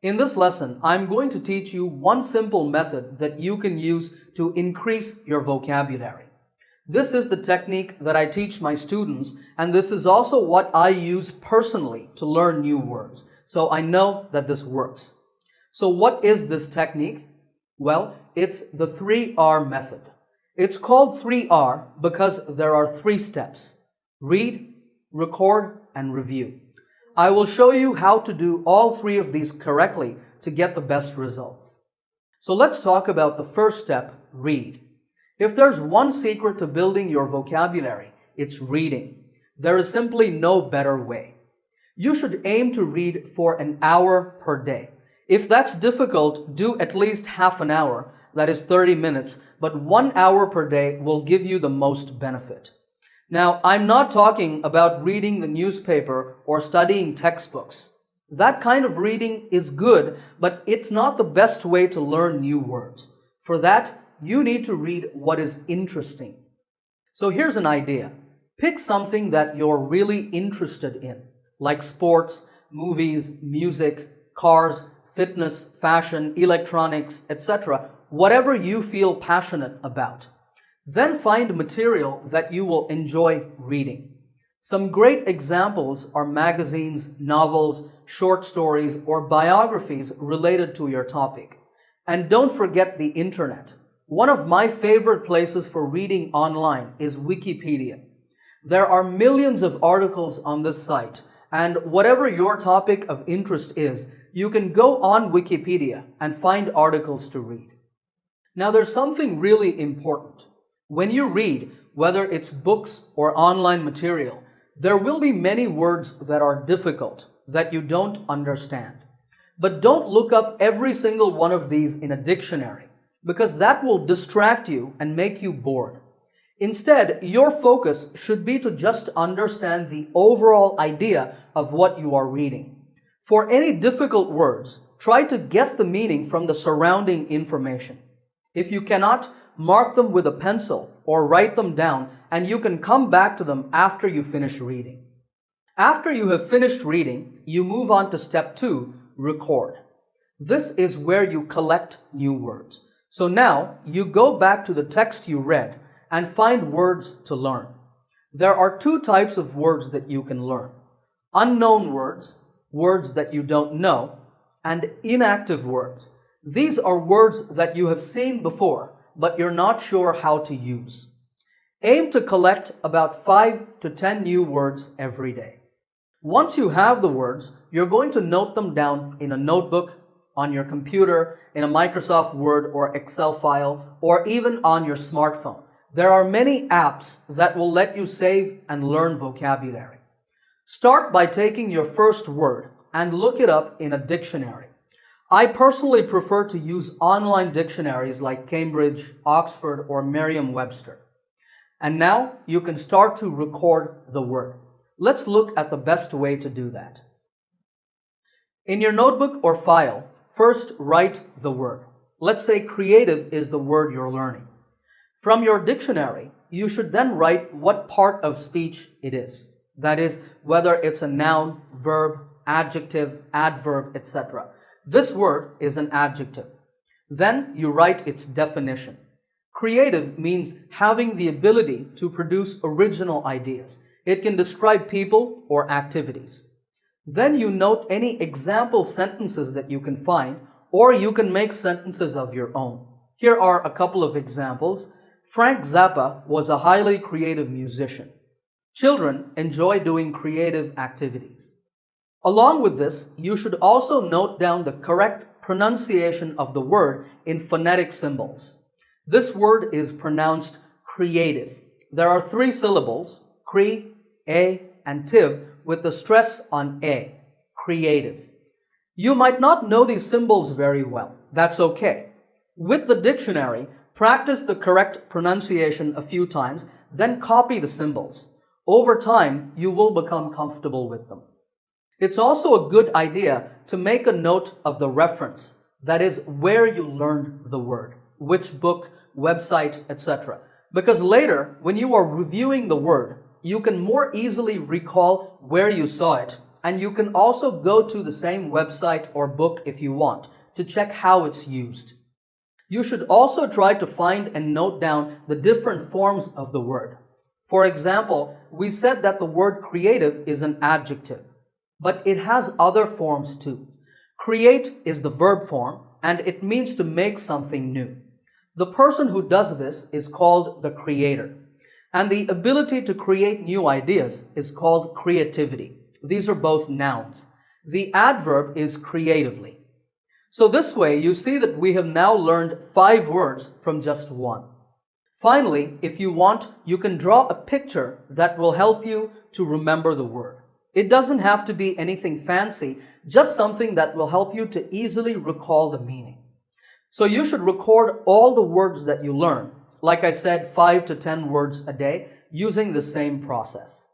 In this lesson, I'm going to teach you one simple method that you can use to increase your vocabulary. This is the technique that I teach my students, and this is also what I use personally to learn new words. So I know that this works. So what is this technique? Well, it's the 3R method. It's called 3R because there are 3 steps: read, record, and review. I will show you how to do all 3 of these correctly to get the best results. So let's talk about the first step, read. If there's one secret to building your vocabulary, it's reading. There is simply no better way. You should aim to read for an hour per day. If that's difficult, do at least half an hour, that is 30 minutes, but 1 hour per day will give you the most benefit. Now, I'm not talking about reading the newspaper or studying textbooks. That kind of reading is good, but it's not the best way to learn new words. For that, you need to read what is interesting. So here's an idea. Pick something that you're really interested in, like sports, movies, music, cars, fitness, fashion, electronics, etc., whatever you feel passionate about. Then find material that you will enjoy reading. Some great examples are magazines, novels, short stories, or biographies related to your topic. And don't forget the internet. One of my favorite places for reading online is Wikipedia. There are millions of articles on this site, and whatever your topic of interest is, you can go on Wikipedia and find articles to read. Now there's something really important. When you read, whether it's books or online material, there will be many words that are difficult, that you don't understand. But don't look up every single one of these in a dictionary, because that will distract you and make you bored. Instead, your focus should be to just understand the overall idea of what you are reading. For any difficult words, try to guess the meaning from the surrounding information. If you cannot, mark them with a pencil or write them down, and you can come back to them after you finish reading. After you have finished reading, you move on to step 2, record. This is where you collect new words. So now you go back to the text you read and find words to learn. There are 2 types of words that you can learn: unknown words, words that you don't know, and inactive words. These are words that you have seen before, but you're not sure how to use. Aim to collect about 5 to 10 new words every day. Once you have the words, you're going to note them down in a notebook, on your computer, in a Microsoft Word or Excel file, or even on your smartphone. There are many apps that will let you save and learn vocabulary. Start by taking your first word and look it up in a dictionary. I personally prefer to use online dictionaries like Cambridge, Oxford, or Merriam-Webster. And now you can start to record the word. Let's look at the best way to do that. In your notebook or file, first write the word. Let's say creative is the word you're learning. From your dictionary, you should then write what part of speech it is. That is, whether it's a noun, verb, adjective, adverb, etc. This word is an adjective. Then you write its definition. Creative means having the ability to produce original ideas. It can describe people or activities. Then you note any example sentences that you can find, or you can make sentences of your own. Here are a couple of examples. Frank Zappa was a highly creative musician. Children enjoy doing creative activities. Along with this, you should also note down the correct pronunciation of the word in phonetic symbols. This word is pronounced creative. There are 3 syllables, cre, a, and tiv, with the stress on a, creative. You might not know these symbols very well. That's okay. With the dictionary, practice the correct pronunciation a few times, then copy the symbols. Over time, you will become comfortable with them. It's also a good idea to make a note of the reference, that is, where you learned the word, which book, website, etc. Because later, when you are reviewing the word, you can more easily recall where you saw it and you can also go to the same website or book if you want to check how it's used. You should also try to find and note down the different forms of the word. For example, we said that the word creative is an adjective, but it has other forms too. Create is the verb form, and it means to make something new. The person who does this is called the creator, and the ability to create new ideas is called creativity. These are both nouns. The adverb is creatively. So this way, you see that we have now learned 5 words from just 1. Finally, if you want, you can draw a picture that will help you to remember the word. It doesn't have to be anything fancy, just something that will help you to easily recall the meaning. So you should record all the words that you learn, like I said, 5 to 10 words a day, using the same process.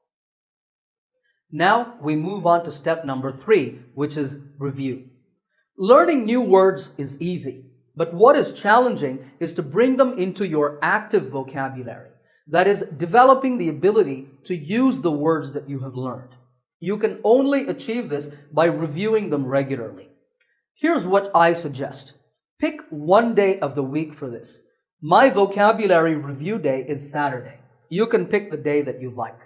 Now we move on to step number 3, which is review. Learning new words is easy, but what is challenging is to bring them into your active vocabulary. That is, developing the ability to use the words that you have learned. You can only achieve this by reviewing them regularly. Here's what I suggest. Pick one day of the week for this. My vocabulary review day is Saturday. You can pick the day that you like.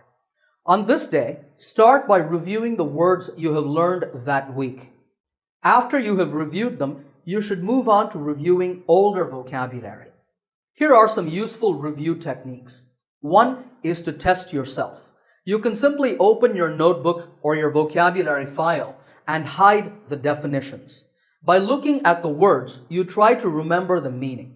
On this day, start by reviewing the words you have learned that week. After you have reviewed them, you should move on to reviewing older vocabulary. Here are some useful review techniques. One is to test yourself. You can simply open your notebook or your vocabulary file and hide the definitions. By looking at the words, you try to remember the meaning.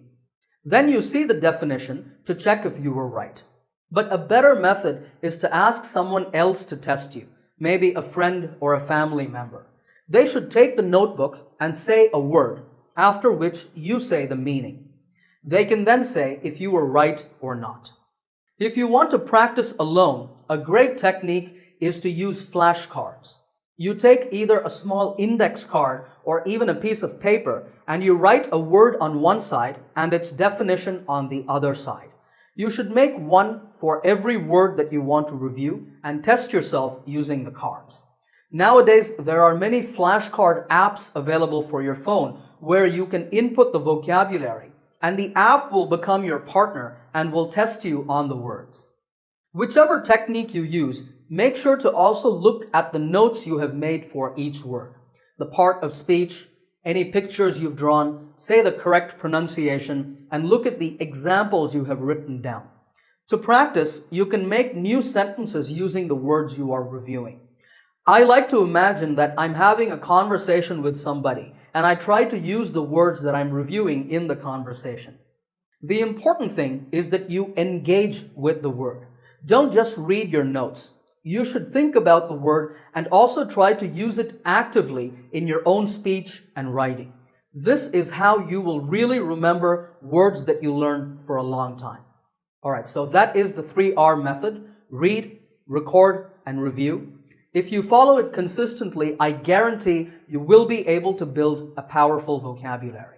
Then you see the definition to check if you were right. But a better method is to ask someone else to test you, maybe a friend or a family member. They should take the notebook and say a word, after which you say the meaning. They can then say if you were right or not. If you want to practice alone, a great technique is to use flashcards. You take either a small index card or even a piece of paper and you write a word on one side and its definition on the other side. You should make one for every word that you want to review and test yourself using the cards. Nowadays, there are many flashcard apps available for your phone where you can input the vocabulary and the app will become your partner and will test you on the words. Whichever technique you use, make sure to also look at the notes you have made for each word, the part of speech, any pictures you've drawn, say the correct pronunciation, and look at the examples you have written down. To practice, you can make new sentences using the words you are reviewing. I like to imagine that I'm having a conversation with somebody and I try to use the words that I'm reviewing in the conversation. The important thing is that you engage with the word. Don't just read your notes. You should think about the word and also try to use it actively in your own speech and writing. This is how you will really remember words that you learn for a long time. Alright, so that is the 3R method. Read, record, and review. If you follow it consistently, I guarantee you will be able to build a powerful vocabulary.